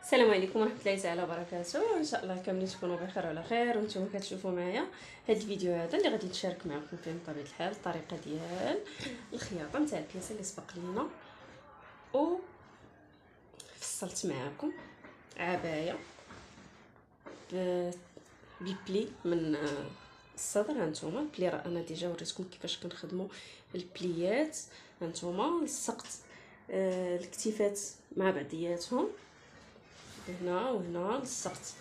السلام عليكم ورحمه الله تعالى وبركاته. ان شاء الله كاملين تكونوا بخير وعلى خير. وانتم كتشوفوا معايا هذا الفيديو هذا اللي غادي نشارك معكم فيه بطبيعه الحال الطريقه ديال الخياطه نتاع البياسه اللي سبق لينا. و فصلت معكم عبايه ببلي من الصدر. هانتوما البلي راه انا ديجا وريتكم كيفاش كنخدموا البليات. هانتوما لصقت الكتيفات مع بعضياتهم هنا وهنا، لصقت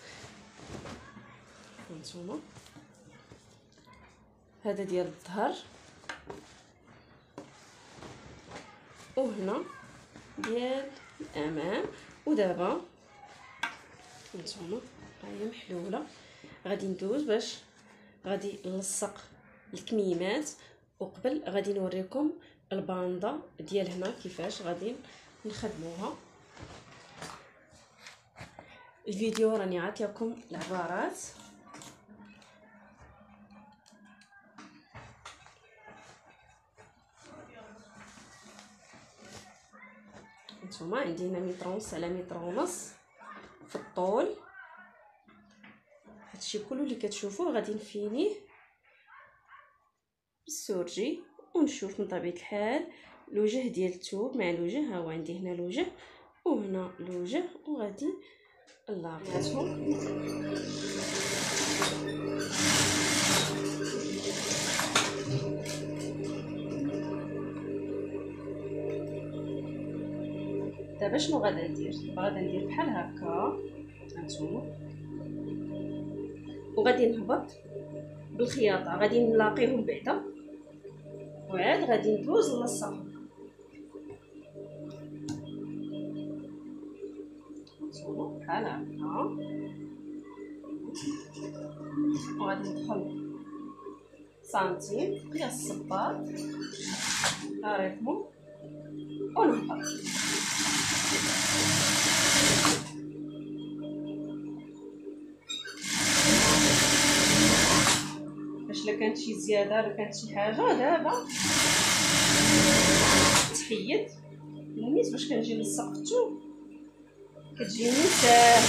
هانتوما هذا ديال الظهر وهنا ديال الامام. ودابا هانتوما هي محلوله، غادي ندوز باش غادي نلصق الكميمات. وقبل غادي نوريكم الباندا ديال هنا كيفاش غادي نخدموها. الفيديو راني عاطياكم العبارات. نتوما عندي هنا متر ونص على متر ونص في الطول. هادشي كله اللي كتشوفوه غادي نفينيه بالسورجي ونشوف من طبيعه الحال الوجه ديال الثوب مع الوجه. ها هو عندي هنا الوجه وهنا الوجه، وغادي نلاقيهم. دابا شنو غادا ندير؟ غادا ندير بحال هكا هانتوما، وغادي نهبط بالخياطه، غادي نلاقيهم بعدا وعاد غادي ندوز نلصقهم. هانتوما بحال هكا، وغادي ندخل سنتيم قياس الصباط عرفمو ونهبط. باش لا كانت شي زياده لا كانت شي حاجه دابا تحيد. نيت باش كنجي نلصق في الثوب كتجيني ساهله،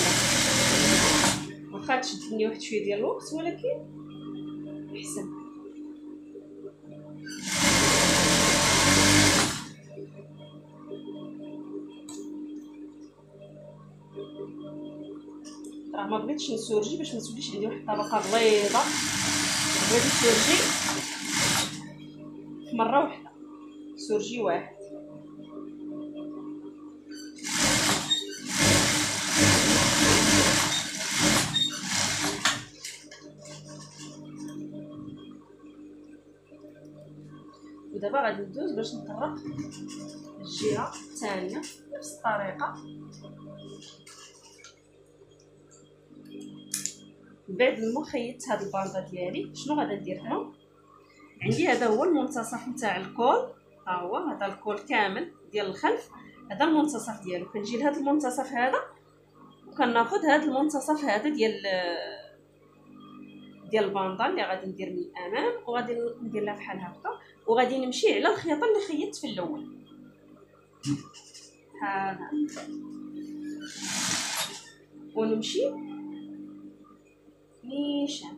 واخا تشدني واحد شويه ديال الوقت ولكن احسن. راه ما بغيتش نسورجي باش ما توليش عندي واحد الطبقه بيضاء، بغيت نسورجي في مره واحده، سورجي واحد. ودابا غادي ندوز باش نطرق الجهه الثانيه بنفس الطريقه. بعد ما خيطت هاد الباندا ديالي شنو غادا ندير هنا؟ عندي هذا هو المنتصف نتاع الكول، ها هو هذا الكول كامل ديال الخلف، هذا المنتصف ديالو. كنجي لهذا المنتصف هذا وكناخذ هذا المنتصف هذا ديال الباندا اللي غادي ندير من الامام، وغادي ندير لها بحال هكا، وغادي نمشي على الخياطه اللي خيطت في الاول. هذا ونمشي نيشان.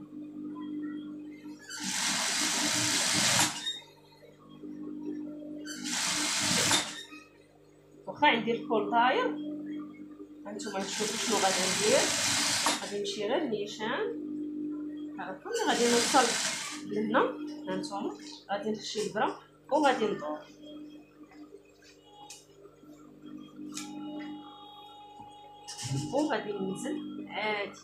واخا عندي الكول داير، هانتوما تشوفوا شنو غادي ندير. غادي نمشي غير نيشان هاكا، غادي نوصل لهنا. هانتوما غادي نخشي البرا وغادي ندور. وغادي ننزل عادي.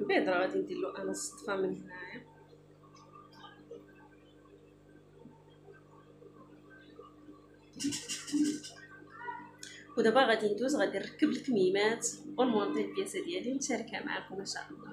البيض راه غادي ندير له انا الصدفه من هنايا. ودابا غادي ندوز غادي نركب الكميمات ونمونطي البياسه ديالي ونشاركها معكم ان شاء الله.